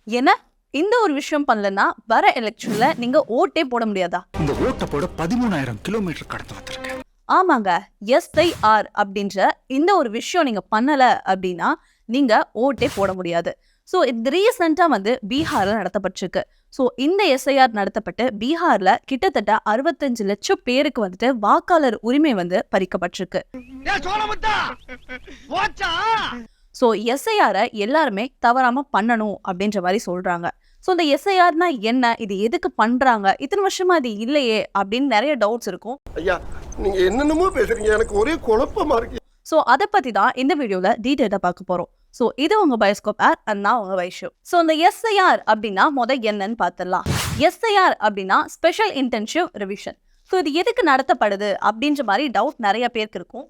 என்ன இந்த ஒரு விஷயம் பண்ணலன்னா வர எலெக்ஷன்ல நீங்க ஓட்டே போட முடியாதா? இந்த ஓட்ட போட 13,000 கிலோமீட்டர் கடந்து வந்திருக்கேன். ஆமாங்க, SIR அப்படின்ற இந்த ஒரு விஷயம் நீங்க பண்ணல அப்படின்னா நீங்க ஓட்டே போட முடியாது. ஸோ இது ரீசெண்டா வந்து பீகார்ல நடத்தப்பட்டிருக்கு. ஸோ இந்த SIR நடத்தப்பட்டு பீகார்ல கிட்டத்தட்ட 65 லட்சம் பேருக்கு வந்துட்டு வாக்காளர் உரிமை வந்து பறிக்கப்பட்டிருக்கு. ஸோ SIR எல்லாருமே தவறாம பண்ணணும் அப்படின்ற மாதிரி சொல்றாங்க. ஸோ இந்த SIRனா என்ன, இது எதுக்கு பண்றாங்க, இத்தனை வருஷமா இது இல்லையே அப்படின்னு நிறைய டவுட்ஸ் இருக்கும். ஐயா நீங்க என்னென்னமோ பேசுறீங்க, எனக்கு ஒரே குழப்பமா இருக்கு. ஸோ அதை பத்தி தான் இந்த வீடியோல டீட்டெயிலாக பார்க்க போறோம். ஸோ இது உங்க பயோஸ்கோப் ஆர் நான் உங்க வைஷு. ஸோ இந்த SIR அப்படின்னா என்னன்னு பார்த்துடலாம். SIR அப்படின்னா ஸ்பெஷல் இன்டென்சிவ் ரிவிஷன். ஸோ இது எதுக்கு நடத்தப்படுது அப்படின்ற மாதிரி டவுட் நிறைய பேருக்கு இருக்கும்.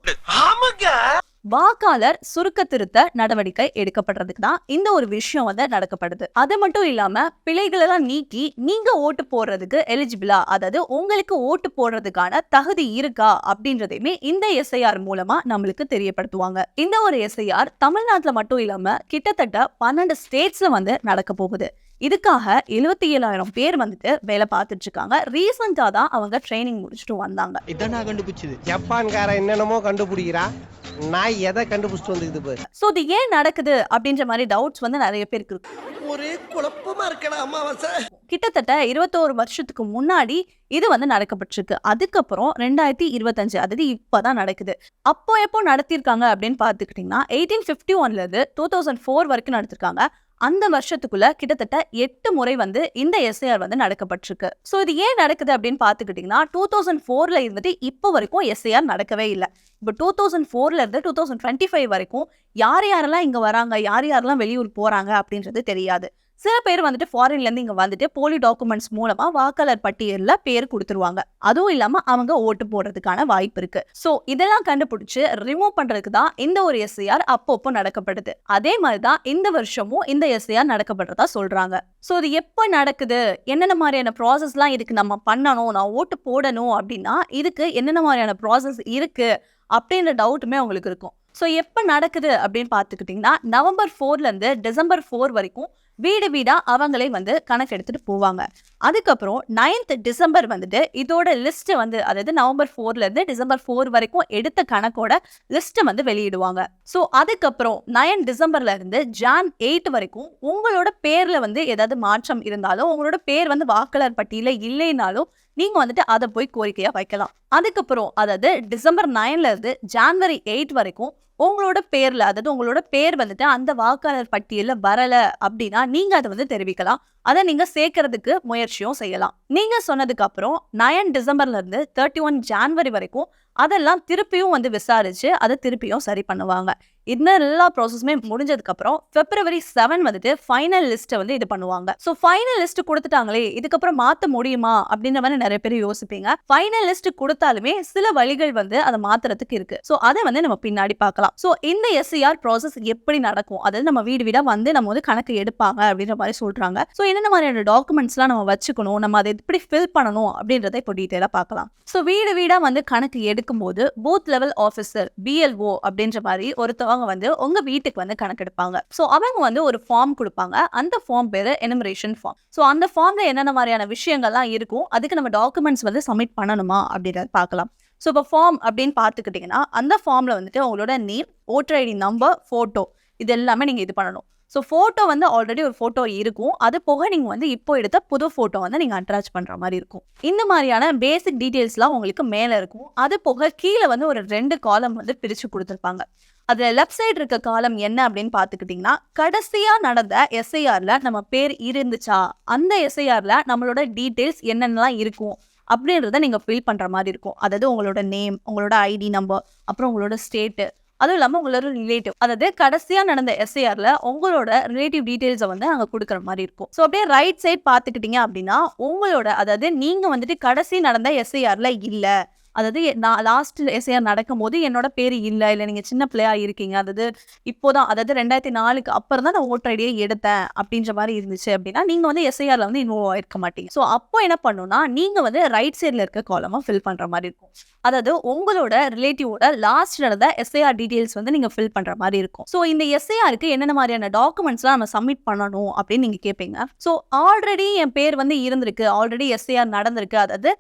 வாக்காளர் சுருக்க திருத்த நடவடிக்கை எடுக்கப்படுறதுக்கு தான் இந்த ஒரு விஷயம் வந்து நடக்கப்படுது. அது மட்டும் இல்லாம பிழைகள் எல்லாம் நீக்கி நீங்க ஓட்டு போடுறதுக்கு எலிஜிபிளா, அதாவது உங்களுக்கு ஓட்டு போடுறதுக்கான தகுதி இருக்கா அப்படின்றதையுமே இந்த SIR மூலமா நம்மளுக்கு தெரியப்படுத்துவாங்க. இந்த ஒரு SIR தமிழ்நாட்டுல மட்டும் இல்லாம கிட்டத்தட்ட 12 ஸ்டேட்ஸ்ல வந்து நடக்க போகுது. இதுக்காக 77,000 பேர் வந்துட்டு வேலை பார்த்துட்டு இருக்காங்க. ரீசெண்டா தான் அவங்க ட்ரைனிங் முடிச்சுட்டு வந்தாங்க. இதான் நான் கண்டுபிடிச்சது. ஜப்பான்கார என்னென்னமோ கண்டுபிடிக்கிறா, நான் எதை கண்டுபிடிச்சிட்டு வந்துக்குது பாரு. சோ இது ஏன் நடக்குது அப்படின்ற மாதிரி டவுட்ஸ் வந்து நிறைய பேருக்கு இருக்கு. ஒரே குழப்பமா இருக்கடா அம்மாவாசை. கிட்டத்தட்ட 21 வருஷத்துக்கு முன்னாடி இது வந்து நடக்கப்பட்டிருக்கு. அதுக்கப்புறம் 2025, அதாவது இப்பதான் நடக்குது. அப்போ எப்போ நடத்திருக்காங்க அப்படின்னு பாத்துக்கிட்டீங்கன்னா 1851ல இருந்து 2004 வரைக்கும் நடத்திருக்காங்க. அந்த வருஷத்துக்குள்ள கிட்டத்தட்ட 8 முறை வந்து இந்த SIR வந்து நடக்கப்பட்டிருக்கு. சோ இது ஏன் நடக்குது அப்படின்னு பாத்துக்கிட்டீங்கன்னா 2004ல இருந்துட்டு இப்போ வரைக்கும் SIR நடக்கவே இல்லை. இப்போ 2004ல இருந்து 2025 வரைக்கும் யார் யாரெல்லாம் இங்க வராங்க, யார் யாரெல்லாம் வெளியூர் போறாங்க அப்படின்றது தெரியாது. சில பேர் வந்துட்டு ஃபாரின்ல இருந்து இங்க வந்துட்டு போலி டாக்குமெண்ட்ஸ் மூலமா வாக்காளர் பட்டியல்ல பேர் கொடுத்துருவாங்க. அதுவும் இல்லாம அவங்க ஓட்டு போடுறதுக்கான வாய்ப்பு இருக்கு. சோ இதெல்லாம் கண்டுபிடிச்சு ரிமூவ் பண்றதுக்கு தான் இந்த ஒரு SIR அப்பப்போ நடக்கப்படுது. அதே மாதிரிதான் இந்த வருஷமும் இந்த SIR நடக்கப்படுறதா சொல்றாங்க. சோ இது எப்ப நடக்குது, என்னென்ன மாதிரியான ப்ராசஸ் எல்லாம் இதுக்கு நம்ம பண்ணணும், நான் ஓட்டு போடணும் அப்படின்னா இதுக்கு என்னென்ன மாதிரியான ப்ராசஸ் இருக்கு அப்படின்ற டவுட்டுமே உங்களுக்கு இருக்கும். ஸோ எப்போ நடக்குது அப்படின்னு பார்த்துக்கிட்டிங்கன்னா நவம்பர் 4ல இருந்து டிசம்பர் 4 வரைக்கும் வீடு வீடா அவங்களே வந்து கணக்கு எடுத்துட்டு போவாங்க. அதுக்கப்புறம் 9th டிசம்பர் வந்துட்டு இதோட லிஸ்ட் வந்து, அதாவது நவம்பர் 4ல இருந்து டிசம்பர் 4 வரைக்கும் எடுத்த கணக்கோட லிஸ்ட் வந்து வெளியிடுவாங்க. ஸோ அதுக்கப்புறம் 9 டிசம்பர்ல இருந்து ஜான் 8 வரைக்கும் உங்களோட பேர்ல வந்து ஏதாவது மாற்றம் இருந்தாலும், உங்களோட பேர் வந்து வாக்காளர் பட்டியல இல்லைனாலும் நீங்க வந்துட்டு அதை போய் கோரிக்கையா வைக்கலாம். அதுக்கப்புறம் அதாவது டிசம்பர் 9ல இருந்து ஜான்வரி 8 வரைக்கும் உங்களோட பேர்ல, அதாவது உங்களோட பேர் வந்துட்டு அந்த வாக்காளர் பட்டியல வரல அப்படின்னா நீங்க அதை வந்து தெரிவிக்கலாம். அதை நீங்க சேர்க்கறதுக்கு முயற்சியும் செய்யலாம். நீங்க சொன்னதுக்கு அப்புறம் 9 டிசம்பர்ல இருந்து 31 ஜான்வரி வரைக்கும் அதெல்லாம் திருப்பியும் வந்து விசாரிச்சு அதை திருப்பியும் சரி பண்ணுவாங்க. இந்த எல்லா ப்ராசஸுமே முடிஞ்சதுக்கு அப்புறம் February 7 வந்துட்டு ஃபைனல் லிஸ்ட்டை வந்து இது பண்ணுவாங்க. ஸோ ஃபைனல் லிஸ்ட் கொடுத்துட்டாங்களே, இதுக்கப்புறம் மாற்ற முடியுமா அப்படின்ற மாதிரி நிறைய பேர் யோசிப்பீங்க. ஃபைனல் லிஸ்ட் கொடுத்தாலுமே சில வழிகள் வந்து அதை மாத்துறதுக்கு இருக்கு. ஸோ அதை வந்து நம்ம பின்னாடி பார்க்கலாம். ஸோ இந்த SIR ப்ராசஸ் எப்படி நடக்கும், அதாவது நம்ம வீடு வீடா வந்து நம்ம வந்து கணக்கு எடுப்பாங்க அப்படின்ற மாதிரி சொல்றாங்க. ஸோ என்னென்ன மாதிரியான டாக்குமெண்ட்ஸ்லாம் நம்ம வச்சுக்கணும், நம்ம அதை எப்படி ஃபில் பண்ணணும் அப்படின்றத இப்போ டீட்டெயிலாக பார்க்கலாம். ஸோ வீடு வீடா வந்து கணக்கு எடுக்கும்போது பூத் லெவல் ஆஃபீஸர் BLO அப்படின்ற மாதிரி ஒருத்தவங்க வந்து உங்க வீட்டுக்கு வந்து கணக்கெடுப்பாங்க. சோ அவங்க வந்து ஒரு ஃபார்ம் கொடுப்பாங்க. அந்த ஃபார்ம் பேரு எனுமரேஷன் ஃபார்ம். சோ அந்த ஃபார்ம்ல என்னென்ன மாதிரியான விஷயங்கள்லாம் இருக்கும், அதுக்கு நம்ம டாக்குமெண்ட்ஸ் வந்து சப்மிட் பண்ணணுமா அப்படின்றத பார்க்கலாம். ஸோ இப்போ ஃபார்ம் அப்படின்னு பார்த்துக்கிட்டிங்கன்னா அந்த ஃபார்ம்ல வந்துட்டு உங்களோட name, voter ID number, photo, இது எல்லாமே நீங்கள் இது பண்ணணும். ஸோ ஃபோட்டோ வந்து ஆல்ரெடி ஒரு ஃபோட்டோ இருக்கும், அது போக நீங்கள் வந்து இப்போ எடுத்த புது ஃபோட்டோ வந்து நீங்கள் அட்டாச் பண்ணுற மாதிரி இருக்கும். இந்த மாதிரியான பேசிக் டீட்டெயில்ஸ்லாம் உங்களுக்கு மேலே இருக்கும். அது போக கீழே வந்து ஒரு 2 காலம் வந்து பிரித்து கொடுத்துருப்பாங்க. அதில் லெஃப்ட் சைடு இருக்க காலம் என்ன அப்படின்னு பார்த்துக்கிட்டிங்கன்னா கடைசியாக நடந்த SIRல நம்ம பேர் இருந்துச்சா, அந்த SIRல நம்மளோட டீட்டெயில்ஸ் என்னென்னலாம் இருக்கும் அப்படின்றத நீங்கள் ஃபில் பண்ணுற மாதிரி இருக்கும். அதாவது உங்களோட நேம், உங்களோட ஐடி நம்பர், அப்புறம் உங்களோட ஸ்டேட்டு, அதுவும் இல்லாமல் உங்களோட ரிலேட்டிவ், அதாவது கடைசியாக நடந்த SIRல உங்களோட ரிலேட்டிவ் டீட்டெயில்ஸை வந்து அங்கே கொடுக்குற மாதிரி இருக்கும். ஸோ அப்படியே ரைட் சைட் பார்த்துக்கிட்டீங்க அப்படின்னா உங்களோட, அதாவது நீங்கள் வந்துட்டு கடைசி நடந்த SIRல இல்லை, அதாவது நான் லாஸ்ட் எஸ்ஐஆர் நடக்கும்போது என்னோட பேர் இல்லை, இல்லை நீங்கள் சின்ன பிள்ளையா இருக்கீங்க, அதாவது இப்போதான், அதாவது 2004க்கு அப்புறம் தான் நான் ஓட்டர் ஐடியை எடுத்தேன் அப்படின்ற மாதிரி இருந்துச்சு அப்படின்னா நீங்கள் வந்து எஸ்ஐஆரில் வந்து இன்வால்வ் ஆயிருக்க மாட்டீங்க. ஸோ அப்போ என்ன பண்ணணும்னா நீங்கள் வந்து ரைட் சைடில் இருக்க காலமாக ஃபில் பண்ணுற மாதிரி இருக்கும். அதாவது உங்களோட ரிலேட்டிவோட லாஸ்ட் நடந்த எஸ்ஐஆர் டீடைல்ஸ் வந்து நீங்கள் ஃபில் பண்ணுற மாதிரி இருக்கும். ஸோ இந்த எஸ்ஐஆருக்கு என்னென்ன மாதிரியான டாக்குமெண்ட்ஸ்லாம் நம்ம சப்மிட் பண்ணணும் அப்படின்னு நீங்கள் கேட்பீங்க. ஸோ ஆல்ரெடி என் பேர் வந்து இருந்திருக்கு, ஆல்ரெடி எஸ்ஐஆர் நடந்திருக்கு, அதாவது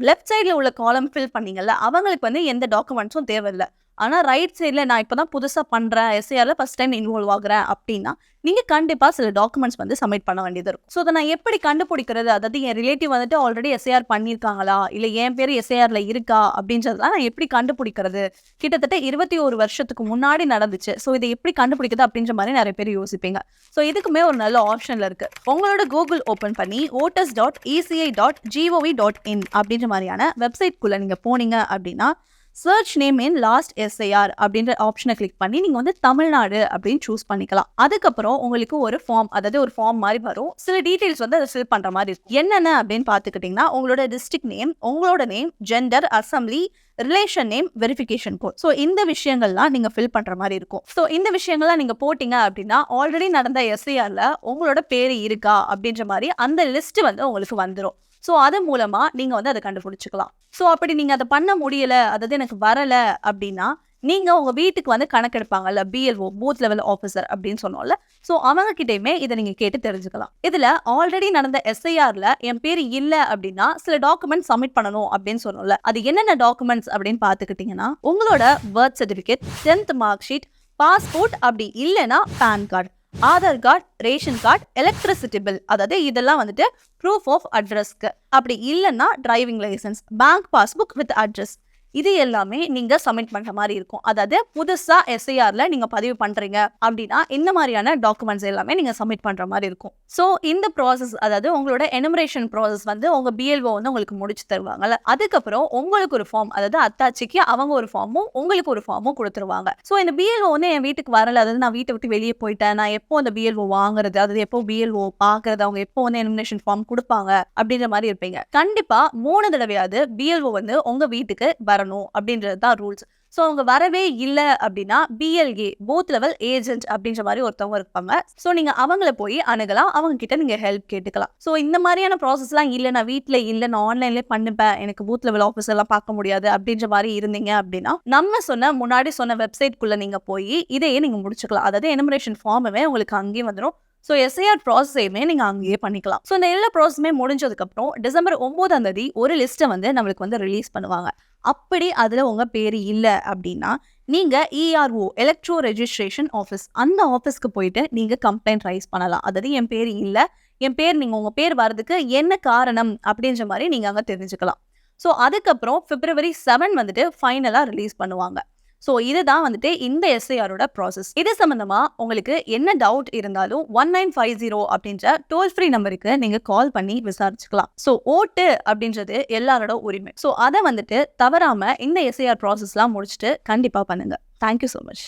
லெஃப்ட் சைடில் உள்ள காலம் ஃபில் பண்ணீங்கல்ல, அவங்களுக்கு வந்து எந்த டாக்குமெண்ட்ஸும் தேவையில்லை. ஆனால் ரைட் சைடில் நான் இப்போ தான் புதுசாக பண்ணுறேன், எஸ்ஐஆரில் ஃபஸ்ட் டைம் இன்வால்வ் ஆகுறேன் அப்படின்னா நீங்கள் கண்டிப்பாக சில டாக்குமெண்ட்ஸ் வந்து சப்மிட் பண்ண வேண்டியது இருக்கும். ஸோ அதை நான் எப்படி கண்டுபிடிக்கிறது, அதாவது என் ரிலேட்டிவ் வந்துட்டு ஆல்ரெடி எஸ்ஐஆர் பண்ணியிருக்காங்களா, இல்லை என் பேர் எஸ்ஐஆரில் இருக்கா அப்படின்றதெல்லாம் நான் எப்படி கண்டுபிடிக்கிறது? கிட்டத்தட்ட 21 வருஷத்துக்கு முன்னாடி நடந்துச்சு. ஸோ இதை எப்படி கண்டுபிடிக்கிறது அப்படின்ற மாதிரி நிறைய பேர் யோசிப்பீங்க. ஸோ இதுக்குமே ஒரு நல்ல ஆப்ஷனில் இருக்குது. உங்களோட கூகுள் ஓப்பன் பண்ணி voters.eci.gov.in அப்படின்ற மாதிரியான வெப்சைட்குள்ளே நீங்கள் போனீங்க அப்படின்னா search name in last SIR அப்படின்ற ஆப்ஷனை கிளிக் பண்ணி நீங்கள் வந்து தமிழ்நாடு அப்படின்னு சூஸ் பண்ணிக்கலாம். அதுக்கப்புறம் உங்களுக்கு ஒரு ஃபார்ம், அதாவது ஒரு ஃபார்ம் மாதிரி வரும். சில டீட்டெயில்ஸ் வந்து அதை ஃபில் பண்ணுற மாதிரி இருக்கும். என்னென்ன அப்படின்னு பார்த்துக்கிட்டிங்கன்னா உங்களோட டிஸ்ட்ரிக்ட் நேம், உங்களோட name, gender, assembly, relation name, verification code. So இந்த விஷயங்கள்லாம் நீங்கள் ஃபில் பண்ணுற மாதிரி இருக்கும். ஸோ இந்த விஷயங்கள்லாம் நீங்கள் போட்டிங்க அப்படின்னா ஆல்ரெடி நடந்த எஸ்ஐஆரில் உங்களோட பேர் இருக்கா அப்படின்ற மாதிரி அந்த லிஸ்ட் வந்து உங்களுக்கு வந்துடும். ஸோ அது மூலமாக நீங்கள் வந்து அதை கண்டுபிடிச்சிக்கலாம். ஸோ அப்படி நீங்கள் அதை பண்ண முடியலை, அதாவது எனக்கு வரலை அப்படின்னா நீங்கள் உங்கள் வீட்டுக்கு வந்து கணக்கெடுப்பாங்கல்ல, பிஎல்ஓ பூத் லெவல் ஆஃபீஸர் அப்படின்னு சொன்னோம்ல, ஸோ அவங்க கிட்டேயுமே இதை நீங்கள் கேட்டு தெரிஞ்சுக்கலாம். இதில் ஆல்ரெடி நடந்த எஸ்ஐஆரில் என் பேர் இல்லை அப்படின்னா சில டாக்குமெண்ட்ஸ் சப்மிட் பண்ணணும் அப்படின்னு சொன்னோம்ல, அது என்னென்ன டாக்குமெண்ட்ஸ் அப்படின்னு பார்த்துக்கிட்டிங்கன்னா உங்களோட birth certificate, 10th mark sheet, passport, அப்படி இல்லைன்னா PAN card, Aadhaar card, ration card, electricity bill, அதாவது இதெல்லாம் வந்துட்டு ப்ரூஃப் ஆஃப் அட்ரஸ்க்கு, அப்படி இல்லைன்னா driving licence, bank passbook with address, இது எல்லாமே நீங்க சப்மிட் பண்ற மாதிரி இருக்கும். அதாவது புதுசா எஸ்ஐஆர்ல நீங்க பதிவு பண்றீங்க அப்படின்னா இந்த மாதிரியான டாக்குமெண்ட்ஸ் எல்லாமே நீங்க சப்மிட் பண்ற மாதிரி இருக்கும். ஸோ இந்த ப்ராசஸ், அதாவது உங்களோட எனுமரேஷன் ப்ராசஸ் வந்து உங்க பிஎல்ஓ வந்து உங்களுக்கு முடிச்சு தருவாங்கல்ல, அதுக்கப்புறம் உங்களுக்கு ஒரு ஃபார்ம், அதாவது அத்தாச்சிக்கு அவங்க ஒரு ஃபார்மும் உங்களுக்கு ஒரு ஃபார்மும் கொடுத்துருவாங்க. ஸோ இந்த பிஎல்ஓ வந்து என் வீட்டுக்கு வரல, அதாவது நான் வீட்டை விட்டு வெளியே போயிட்டேன், நான் எப்போ அந்த பிஎல்ஓ வாங்குறது, அதாவது எப்போ பிஎல்ஓ பாக்குறது, அவங்க எப்போ வந்து எனுமரேஷன் ஃபார்ம் கொடுப்பாங்க அப்படின்ற மாதிரி இருப்பீங்க. கண்டிப்பா 3 தடவையாவது பிஎல்ஓ வந்து உங்க வீட்டுக்கு வரணும் அப்படின்றது தான் ரூல்ஸ். ஸோ அவங்க வரவே இல்லை அப்படின்னா பிஎல்ஏ பூத் லெவல் ஏஜென்ட் அப்படின்ற மாதிரி ஒருத்தவங்க இருப்பாங்க. ஸோ நீங்கள் அவங்கள போய் அணுகலாம், அவங்க கிட்ட நீங்கள் ஹெல்ப் கேட்டுக்கலாம். ஸோ இந்த மாதிரியான ப்ராசஸ்லாம் இல்லை, நான் வீட்டில் இல்லை, நான் ஆன்லைன்லேயே பண்ணிப்பேன், எனக்கு பூத் லெவல் ஆஃபீஸர்லாம் பார்க்க முடியாது அப்படின்ற மாதிரி இருந்தீங்க அப்படின்னா நம்ம முன்னாடி சொன்ன வெப்சைட்குள்ளே நீங்கள் போய் இதையே நீங்கள் முடிச்சுக்கலாம். அதாவது எனுமரேஷன் ஃபார்முமே உங்களுக்கு அங்கேயே வந்துடும். ஸோ எஸ்ஐஆர் ப்ராசஸையுமே நீங்கள் அங்கேயே பண்ணிக்கலாம். ஸோ இந்த எல்லா ப்ராசஸுமே முடிஞ்சதுக்கப்புறம் டிசம்பர் 9ஆம் தேதி ஒரு லிஸ்ட்டை வந்து நம்மளுக்கு வந்து ரிலீஸ் பண்ணுவாங்க. அப்படி அதில் உங்கள் பேர் இல்லை அப்படின்னா நீங்கள் இஆர்ஓ எலக்ட்ரோ ரெஜிஸ்ட்ரேஷன் ஆஃபீஸ், அந்த ஆஃபீஸ்க்கு போயிட்டு நீங்கள் கம்ப்ளைண்ட் ரைஸ் பண்ணலாம். அதாவது என் பேர் இல்லை, என் பேர் நீங்கள் உங்கள் பேர் வர்றதுக்கு என்ன காரணம் அப்படின்ற மாதிரி நீங்கள் அங்கே தெரிஞ்சுக்கலாம். ஸோ அதுக்கப்புறம் February 7 வந்துட்டு ஃபைனலாக ரிலீஸ் பண்ணுவாங்க. ஸோ இதுதான் வந்துட்டு இந்த எஸ்ஐஆரோட ப்ராசஸ். இது சம்மந்தமாக உங்களுக்கு என்ன டவுட் இருந்தாலும் 1950 அப்படின்ற டோல் ஃப்ரீ நம்பருக்கு நீங்கள் கால் பண்ணி விசாரிச்சுக்கலாம். ஸோ ஓட்டு அப்படின்றது எல்லாரோட உரிமை. ஸோ அதை வந்துட்டு தவறாமல் இந்த எஸ்ஐஆர் ப்ராசஸ்லாம் முடிச்சுட்டு கண்டிப்பாக பண்ணுங்க. Thank you so much.